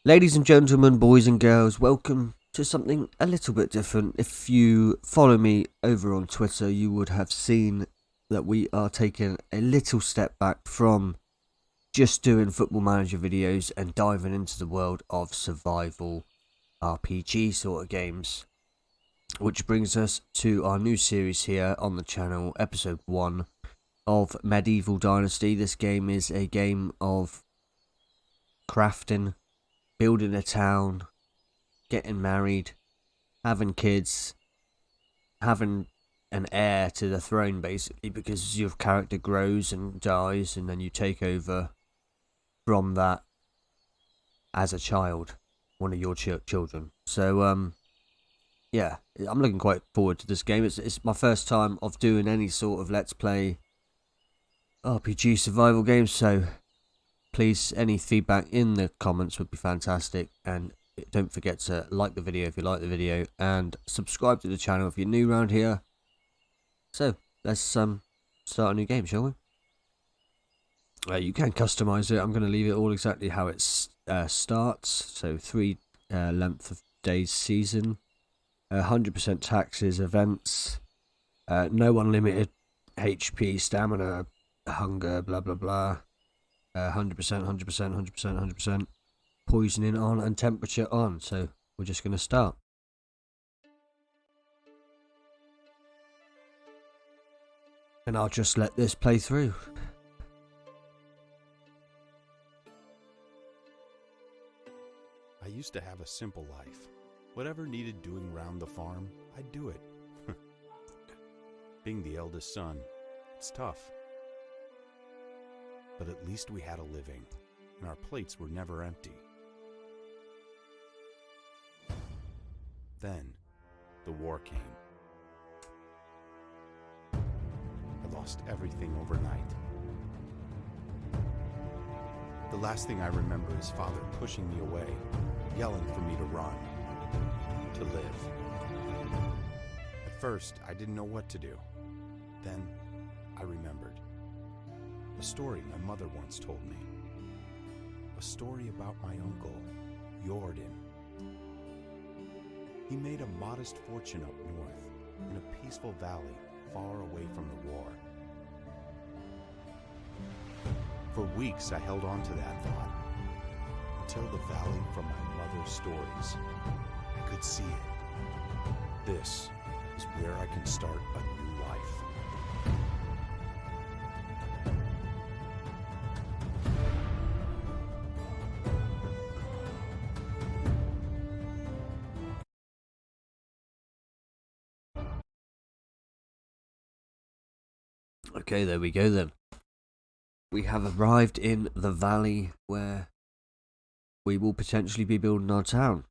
Ladies and gentlemen, boys and girls, welcome to something a little bit different. If you follow me over on Twitter, you would have seen that we are taking a little step back from just doing Football Manager videos and diving into the world of survival RPG sort of games. Which brings us to our new series here on the channel, episode 1 of Medieval Dynasty. This game is a game of crafting, building a town, getting married, having kids, having an heir to the throne basically, because your character grows and dies and then you take over from that as a child, one of your children. So yeah, I'm looking quite forward to this game. It's my first time of doing any sort of let's play RPG survival game, so please, any feedback in the comments would be fantastic, and don't forget to like the video if you like the video, and subscribe to the channel if you're new around here. So, let's start a new game, shall we? You can customize it. I'm going to leave it all exactly how it starts, so 3 length of days season, 100% taxes, events, no unlimited HP, stamina, hunger, blah blah blah. 100%, 100%, 100%, 100%, poisoning on and temperature on. So we're just going to start. And I'll just let this play through. I used to have a simple life. Whatever needed doing round the farm, I'd do it. Being the eldest son, it's tough. But at least we had a living, and our plates were never empty. Then, the war came. I lost everything overnight. The last thing I remember is Father pushing me away, yelling for me to run, to live. At first, I didn't know what to do. Then, I remembered. A story my mother once told me. A story about my uncle, Jordan. He made a modest fortune up north, in a peaceful valley far away from the war. For weeks I held on to that thought, until the valley from my mother's stories. I could see it. This is where I can start a new life. Okay, there we go then. We have arrived in the valley where we will potentially be building our town.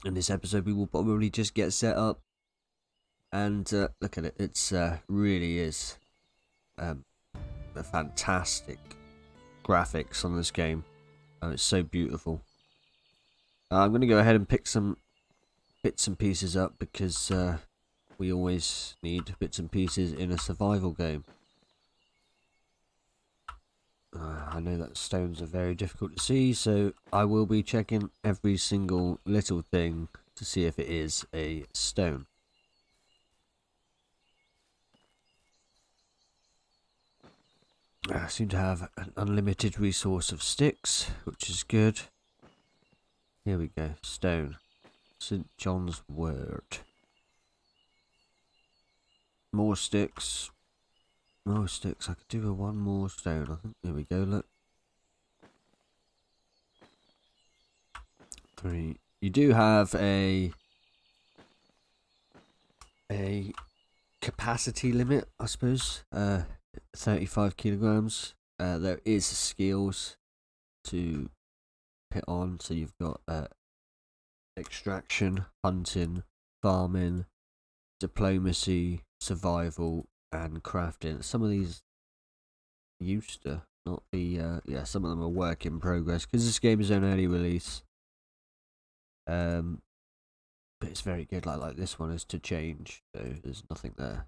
In this episode we will probably just get set up and look at it. It's really is a fantastic graphics on this game. It's so beautiful. I'm going to go ahead and pick some bits and pieces up because we always need bits and pieces in a survival game. I know that stones are very difficult to see, so I will be checking every single little thing to see if it is a stone. I seem to have an unlimited resource of sticks, which is good. Here we go, stone. St. John's Wort. More sticks. More sticks. I could do with one more stone, I think. There we go, look. 3. You do have a capacity limit, I suppose. 35 kilograms. There is skills to put on, so you've got extraction, hunting, farming, diplomacy, survival, and crafting. Some of these used to not be, yeah, some of them are work in progress because this game is an early release. But it's very good. Like this one is to change, so there's nothing there.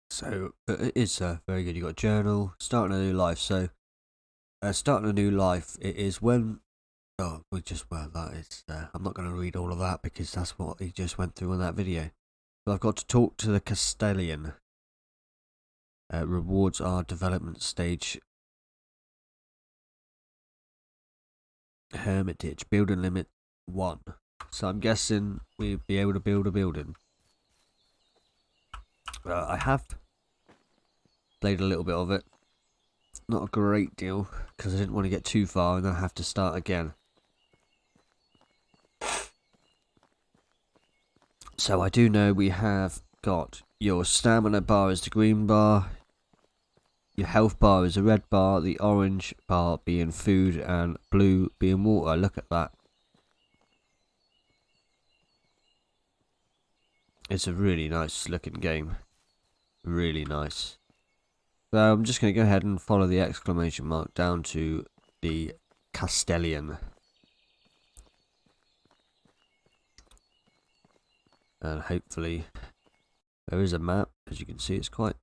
So it is very good. You got a journal, starting a new life. So starting a new life. It is when. Oh, that is. I'm not going to read all of that because that's what he just went through in that video. But I've got to talk to the Castellan. Rewards our development stage. Hermitage. Building limit 1. So I'm guessing we'll be able to build a building. I have played a little bit of it. Not a great deal, because I didn't want to get too far and then have to start again. So I do know we have got your stamina bar is the green bar, your health bar is the red bar, the orange bar being food and blue being water. Look at that. It's a really nice looking game. Really nice. So I'm just going to go ahead and follow the exclamation mark down to the Castellan. And hopefully there is a map. As you can see, it's quite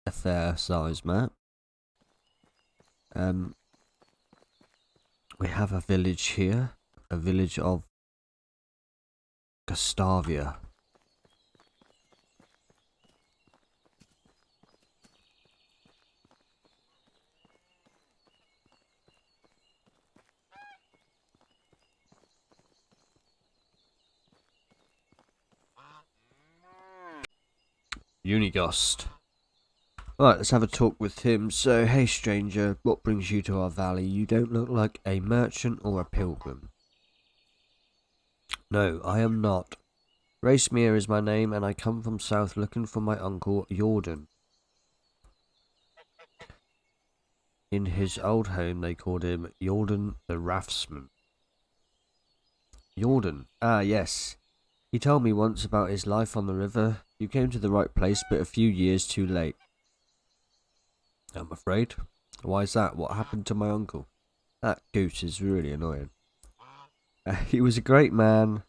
a fair size map. We have a village here. A village of Gustavia. Unigost. Right, let's have a talk with him. So, hey stranger, what brings you to our valley? You don't look like a merchant or a pilgrim. No, I am not. Racemere is my name, and I come from south looking for my uncle Jordan. In his old home, they called him Jordan the Raftsman. Jordan? Ah, yes. He told me once about his life on the river. You came to the right place, but a few years too late. I'm afraid. Why is that? What happened to my uncle? That goose is really annoying. He was a great man,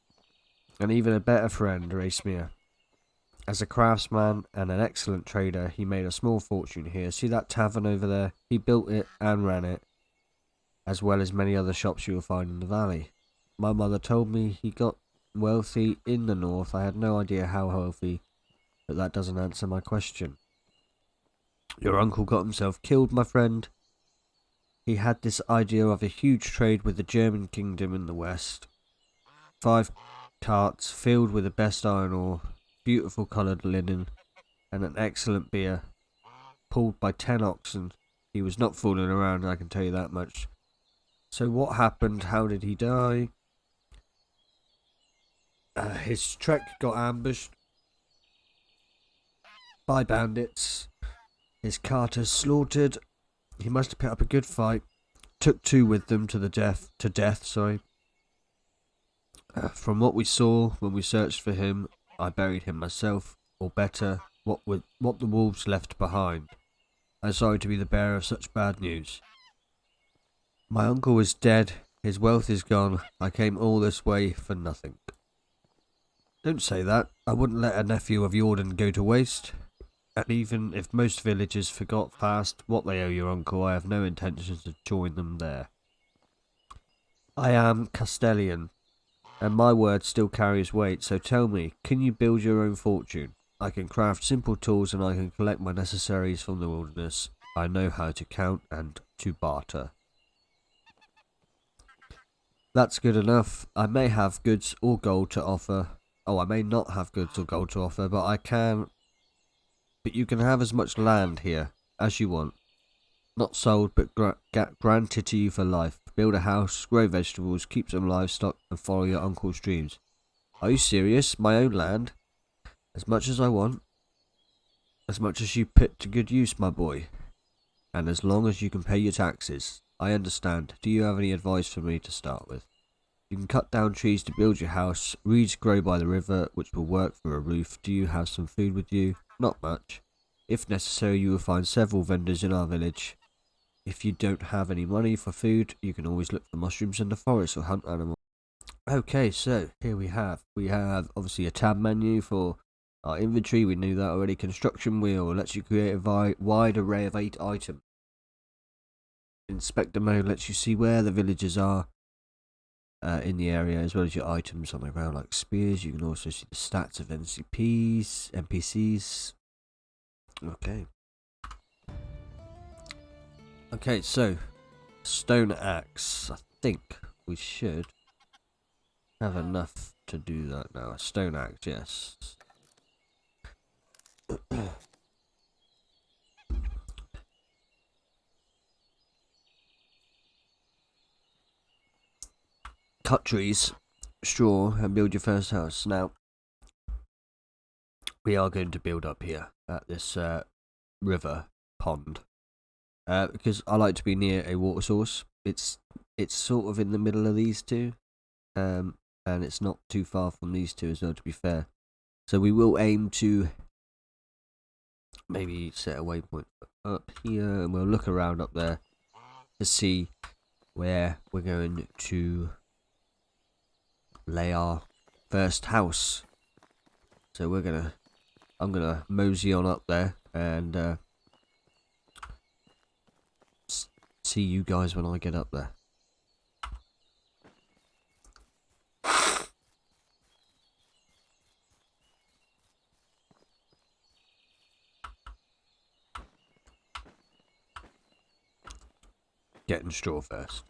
and even a better friend, Racemere. As a craftsman and an excellent trader, he made a small fortune here. See that tavern over there? He built it and ran it, as well as many other shops you will find in the valley. My mother told me he got wealthy in the north. I had no idea how wealthy, but that doesn't answer my question. Your uncle got himself killed, my friend. He had this idea of a huge trade with the German kingdom in the west. 5 carts filled with the best iron ore, beautiful coloured linen, and an excellent beer, pulled by 10 oxen. He was not fooling around, I can tell you that much. So what happened? How did he die? His trek got ambushed by bandits. His carters slaughtered. He must have put up a good fight. Took 2 with them to death. From what we saw when we searched for him, I buried him myself, or better, what the wolves left behind. I'm sorry to be the bearer of such bad news. My uncle is dead. His wealth is gone. I came all this way for nothing. Don't say that. I wouldn't let a nephew of Jordan go to waste. And even if most villagers forgot fast what they owe your uncle, I have no intention to join them there. I am Castellan, and my word still carries weight, so tell me, can you build your own fortune? I can craft simple tools and I can collect my necessaries from the wilderness. I know how to count and to barter. That's good enough. I may have goods or gold to offer. Oh, I may not have goods or gold to offer, but you can have as much land here as you want. Not sold, but granted to you for life. Build a house, grow vegetables, keep some livestock, and follow your uncle's dreams. Are you serious? My own land? As much as I want. As much as you put to good use, my boy. And as long as you can pay your taxes. I understand. Do you have any advice for me to start with? You can cut down trees to build your house. Reeds grow by the river, which will work for a roof. Do you have some food with you? Not much. If necessary, you will find several vendors in our village. If you don't have any money for food, you can always look for mushrooms in the forest or hunt animals. Okay, so here we have obviously a tab menu for our inventory. We knew that already. Construction wheel lets you create a wide array of 8 items. inspector mode lets you see where the villagers are in the area, as well as your items on the ground like spears. You can also see the stats of NPCs. Okay, so stone axe. I think we should have enough to do that now. A stone axe, yes. Cut trees, straw, and build your first house. Now, we are going to build up here at this river pond because I like to be near a water source. It's sort of in the middle of these two, and it's not too far from these two as well, to be fair. So we will aim to maybe set a waypoint up here, and we'll look around up there to see where we're going to lay our first house. So I'm gonna mosey on up there and see you guys when I get up there. Getting straw first.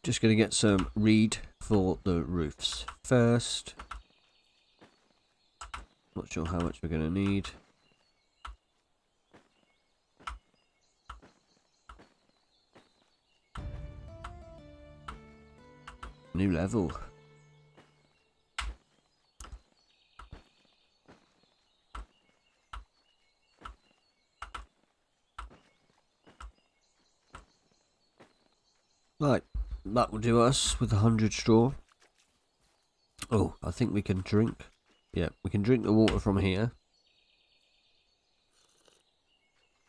Just going to get some reed for the roofs first. Not sure how much we're going to need. New level. Right, that will do us with 100 straw. Oh, I think we can drink. Yeah, we can drink the water from here.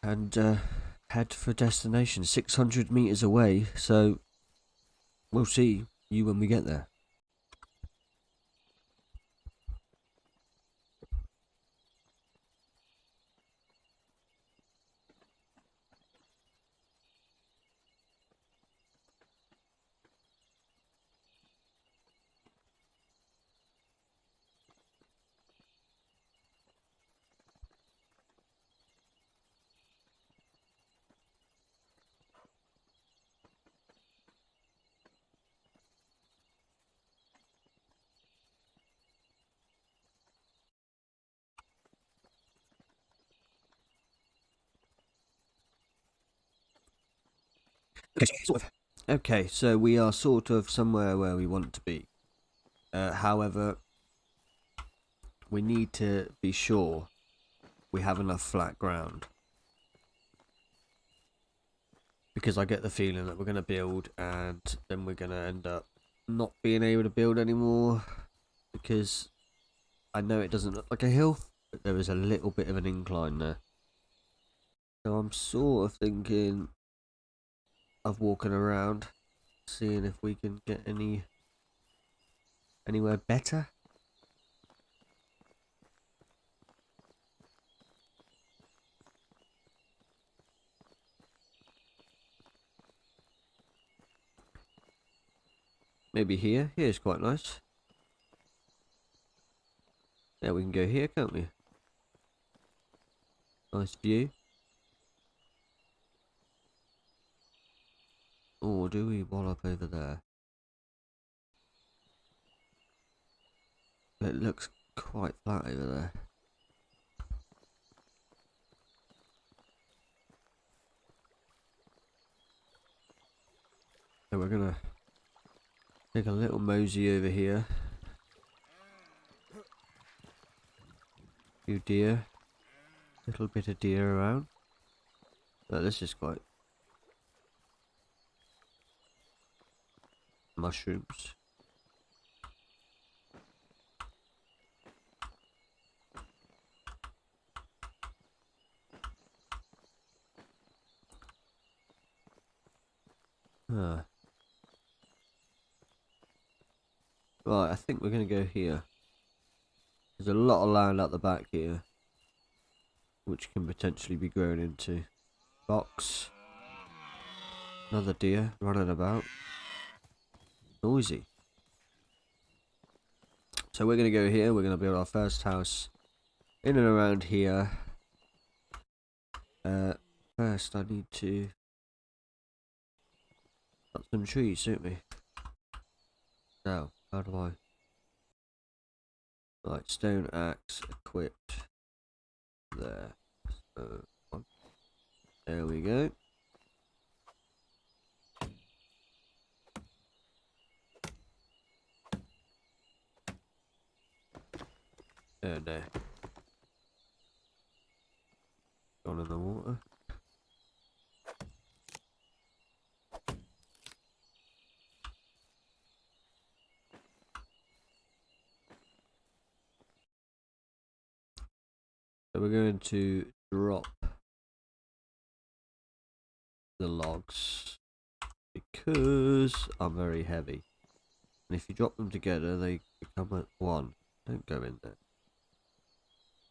And head for destination 600 meters away, so we'll see you when we get there. Okay, so we are sort of somewhere where we want to be. However, we need to be sure we have enough flat ground. Because I get the feeling that we're going to build and then we're going to end up not being able to build anymore. Because I know it doesn't look like a hill, but there is a little bit of an incline there. So I'm sort of thinking of walking around, seeing if we can get anywhere better. Maybe here. Here's quite nice. Yeah, we can go here, can't we? Nice view. Or do we wall up over there? It looks quite flat over there. So we're gonna take a little mosey over here. Few deer. Little bit of deer around. But this is quite mushrooms. Right, I think we're going to go here. There's a lot of land at the back here, which can potentially be grown into. Box. Another deer running about. Noisy. So we're going to go here. We're going to build our first house in and around here. First I need to cut some trees, don't we? Now, how do I... Right, stone axe equipped. There. So, there we go. Oh no. Gone in the water. So we're going to drop the logs because I'm very heavy. And if you drop them together, they become at one. Don't go in there.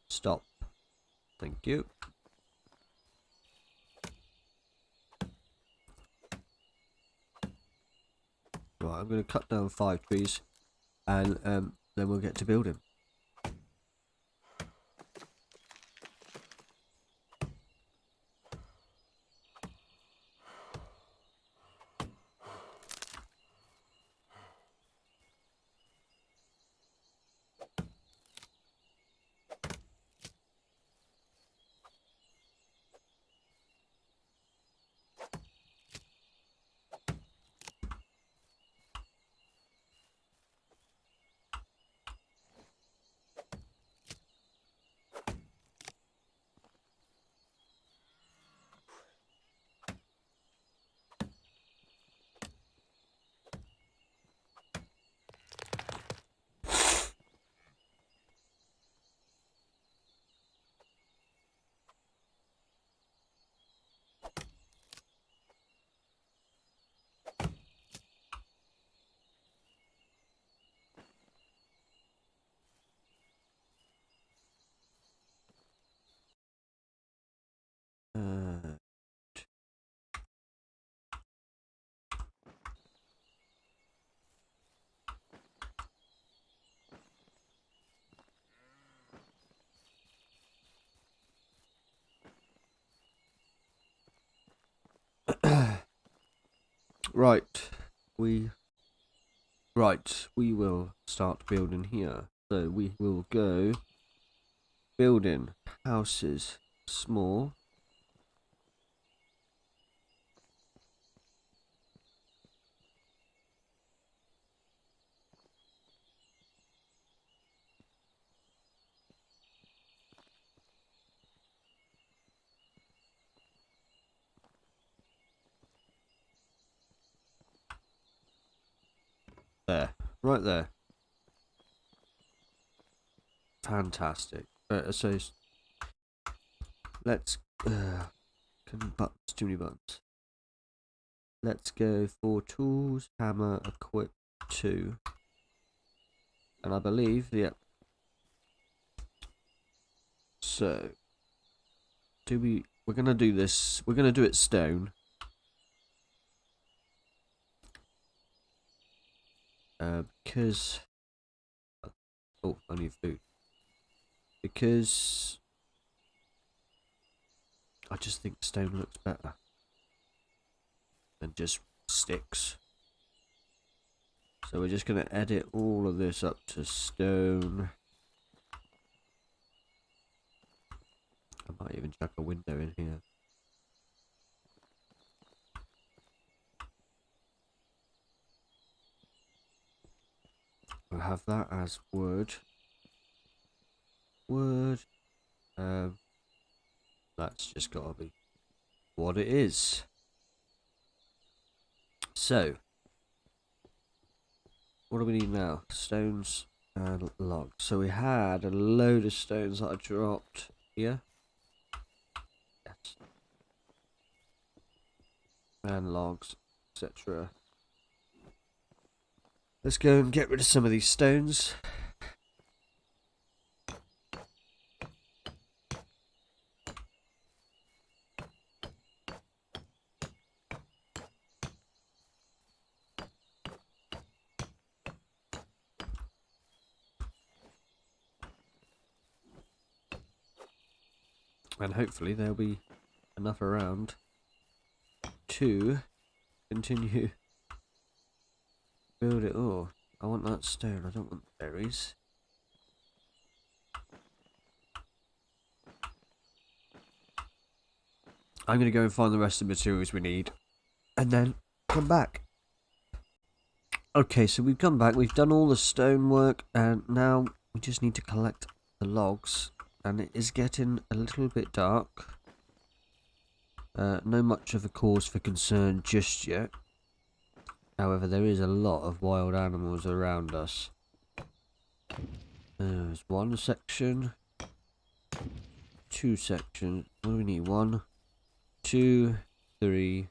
Stop. Thank you. Right, I'm going to cut down 5 trees, and then we'll get to building. We will start building here. So we will go building houses small. There, right there. Fantastic. So let's buttons, too many buttons. Let's go for tools, hammer, equip 2. And I believe, yeah. So we're gonna do this, we're gonna do it stone. Because oh, I need food. Because I just think stone looks better than just sticks. So we're just going to edit all of this up to stone. I might even chuck a window in here. We'll have that as wood. Wood. That's just got to be what it is. So, what do we need now? Stones and logs. So we had a load of stones that I dropped here. Yes. And logs. etc. Let's go and get rid of some of these stones. And hopefully there'll be enough around to continue build it. Oh, I want that stone, I don't want berries. I'm going to go and find the rest of the materials we need and then come back. Okay, so we've come back, we've done all the stonework, and now we just need to collect the logs. And it is getting a little bit dark. No much of a cause for concern just yet. However, there is a lot of wild animals around us. There's one section. Two sections. What do we need? 1, 2, 3,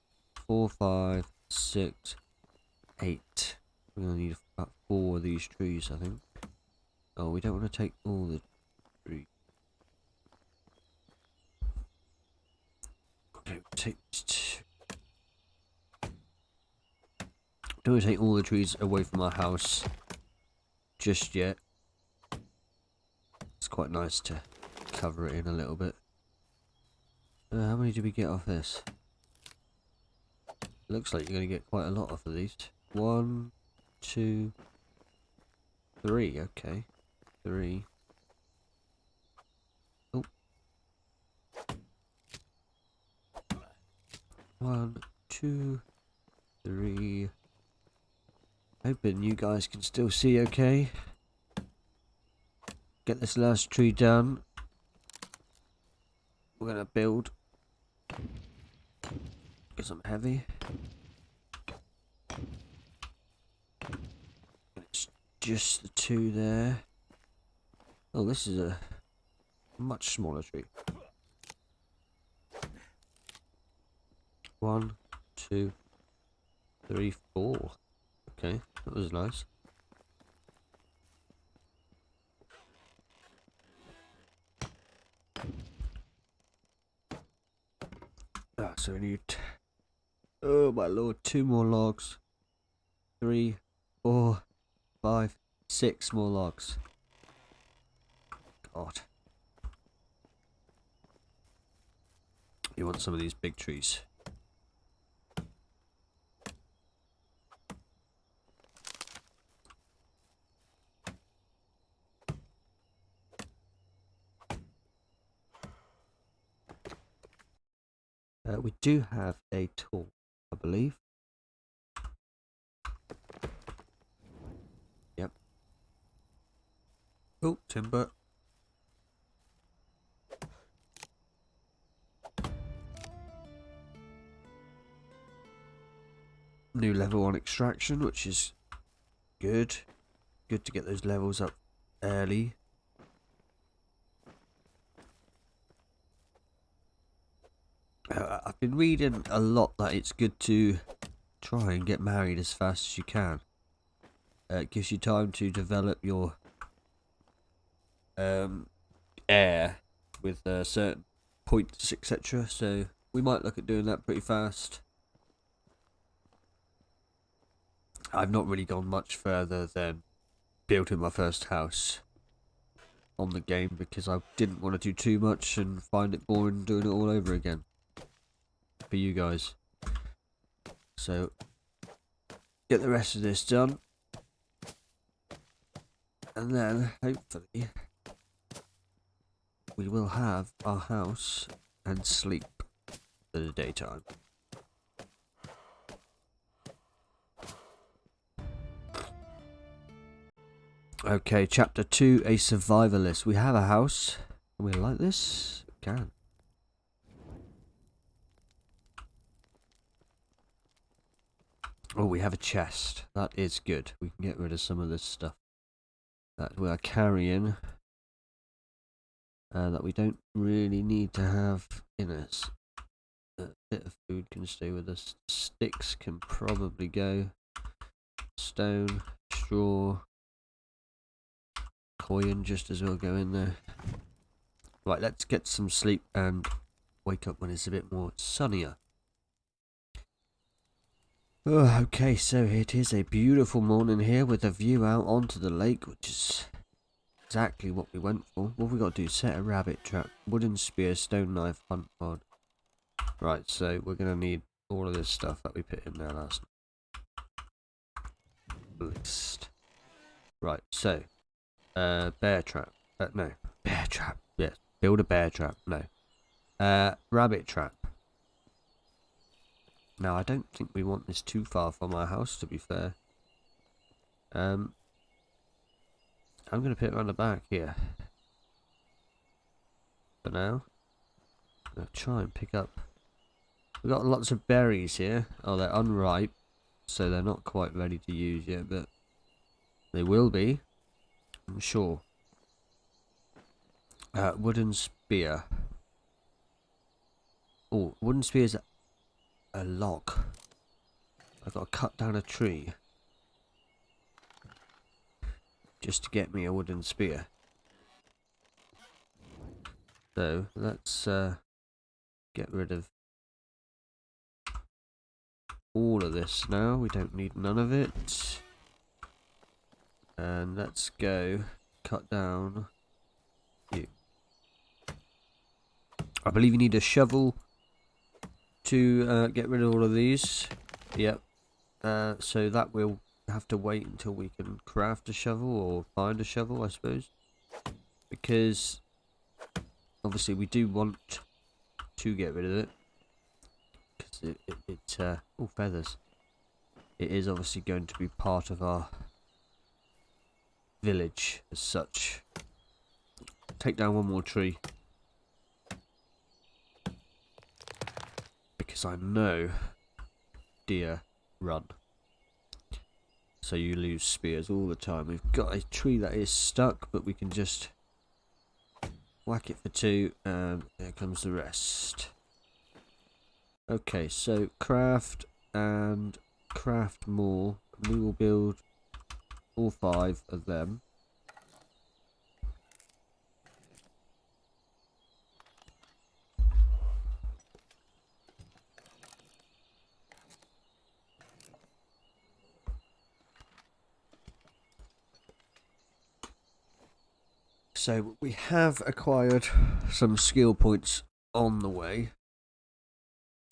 4, 5, 6, 8. We're going to need about 4 of these trees, I think. Oh, we don't want to take all the trees. Okay, don't want to take all the trees away from our house just yet. It's quite nice to cover it in a little bit. How many did we get off this? Looks like you're going to get quite a lot off of these. 1, 2, 3. Okay, 3. Oh. 1, 2, 3. Hoping you guys can still see okay. Get this last tree done. We're gonna build. Get some heavy. It's just the 2 there. Oh, this is a much smaller tree. 1, 2, 3, 4. Okay, that was nice. So we need, oh my lord, 2 more logs. 3, 4, 5, 6 more logs. God. You want some of these big trees. We do have a tool, I believe. Yep. Oh, timber. New level 1 extraction, which is good. Good to get those levels up early. I've been reading a lot that it's good to try and get married as fast as you can. It gives you time to develop your heir with certain points, etc. So we might look at doing that pretty fast. I've not really gone much further than building my first house on the game because I didn't want to do too much and find it boring doing it all over again for you guys. So get the rest of this done and then hopefully we will have our house and sleep for the daytime. Okay, chapter 2, a survivalist. We have a house. Can we like this? We can. Oh, we have a chest. That is good. We can get rid of some of this stuff that we are carrying that we don't really need to have in us. A bit of food can stay with us. Sticks can probably go. Stone, straw, coin just as well go in there. Right, let's get some sleep and wake up when it's a bit more sunnier. Oh, okay, so it is a beautiful morning here with a view out onto the lake, which is exactly what we went for. What have we got to do? Set a rabbit trap, wooden spear, stone knife, hunt rod. Right, so we're going to need all of this stuff that we put in there last list. Right, so, bear trap. No, bear trap. Yes, build a bear trap. No. Rabbit trap. Now, I don't think we want this too far from our house, to be fair. I'm going to put it around the back here. For now. I'm going to try and pick up. We've got lots of berries here. Oh, they're unripe. So they're not quite ready to use yet, but they will be. I'm sure. Wooden spear. Oh, wooden spear's a log. I've got to cut down a tree just to get me a wooden spear. So let's get rid of all of this now. We don't need none of it. And let's go cut down you. I believe you need a shovel to get rid of all of these. Yep. So that will have to wait until we can craft a shovel or find a shovel, I suppose. Because obviously we do want to get rid of it. Because it's all feathers. It is obviously going to be part of our village as such. Take down one more tree. Because I know deer run. So you lose spears all the time. We've got a tree that is stuck, but we can just whack it for 2 and there comes the rest. Okay, so craft and craft more. We will build all 5 of them. So we have acquired some skill points on the way.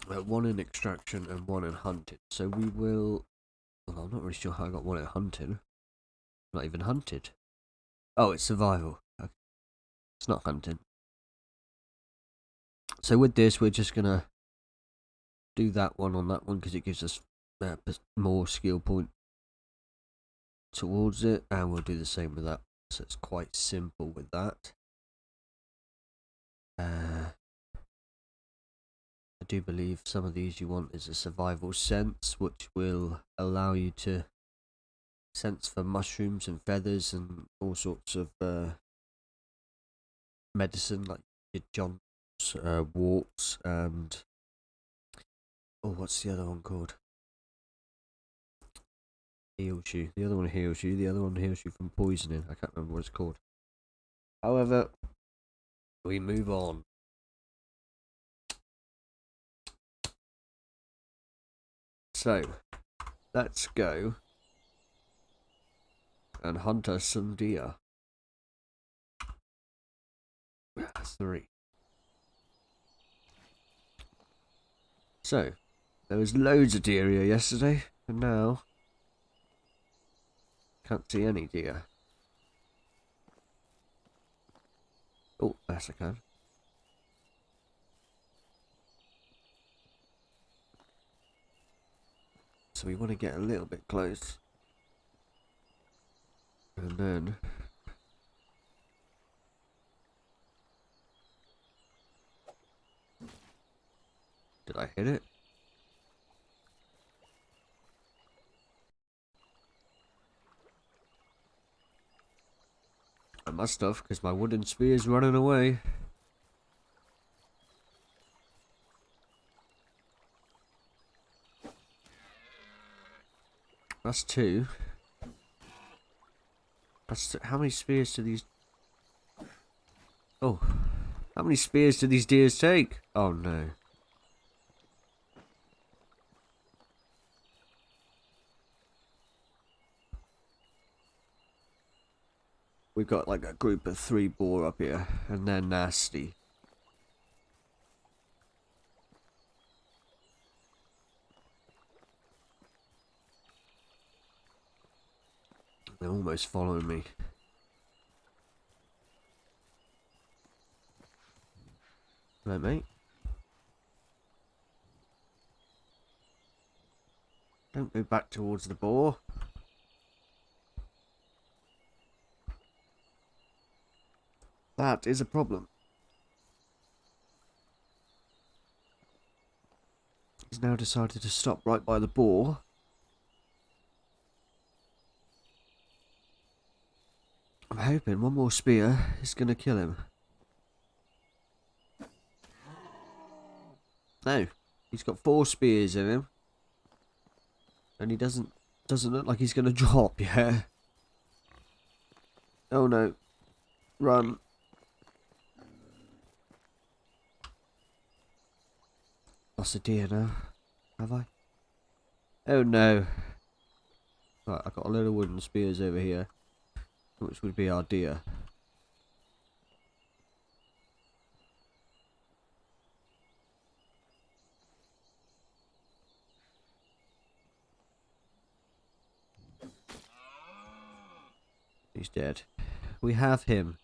1 in extraction and 1 in hunting. So we will... Well, I'm not really sure how I got 1 in hunting. Not even hunted. Oh, it's survival. Okay. It's not hunting. So with this, we're just going to do that one on that one because it gives us more skill point towards it. And we'll do the same with that. So it's quite simple with that. I do believe some of these you want is a survival sense, which will allow you to sense for mushrooms and feathers and all sorts of medicine, like your John's warts and... Oh, what's the other one called? Heals you. The other one heals you. The other one heals you from poisoning. I can't remember what it's called. However, we move on. So, let's go and hunt us some deer. 3. So, there was loads of deer here yesterday, and now can't see any deer. Oh, yes I can. So we want to get a little bit close. And then... Did I hit it? I must have, because my wooden spear's running away. That's 2. How many spears do these... Oh. How many spears do these deers take? Oh no. We've got like a group of 3 boar up here, and they're nasty. They're almost following me. Hello, mate. Don't go back towards the boar. That is a problem. He's now decided to stop right by the boar. I'm hoping one more spear is going to kill him. No, he's got 4 spears in him. And he doesn't look like he's going to drop, yeah. Oh no. Run. Lost a deer now. Have I? Oh no. Right, I've got a load of wooden spears over here, which would be our deer. He's dead. We have him.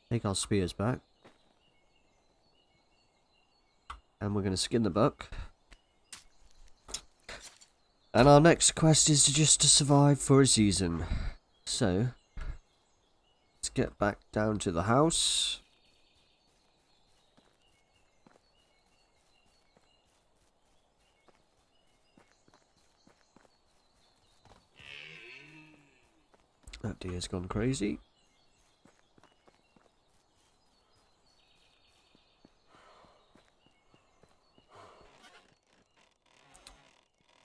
Take our spears back. And we're going to skin the buck. And our next quest is just to survive for a season. So, let's get back down to the house. That deer's gone crazy.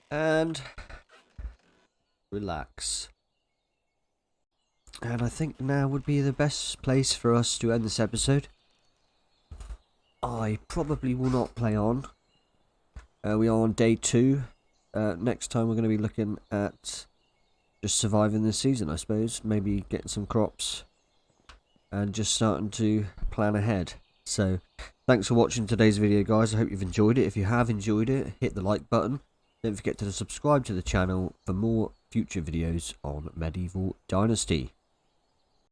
And relax. And I think now would be the best place for us to end this episode. I probably will not play on. We are on day 2. Next time we're going to be looking at just surviving this season, I suppose. Maybe getting some crops and just starting to plan ahead. So, thanks for watching today's video, guys. I hope you've enjoyed it. If you have enjoyed it, hit the like button. Don't forget to subscribe to the channel for more future videos on Medieval Dynasty.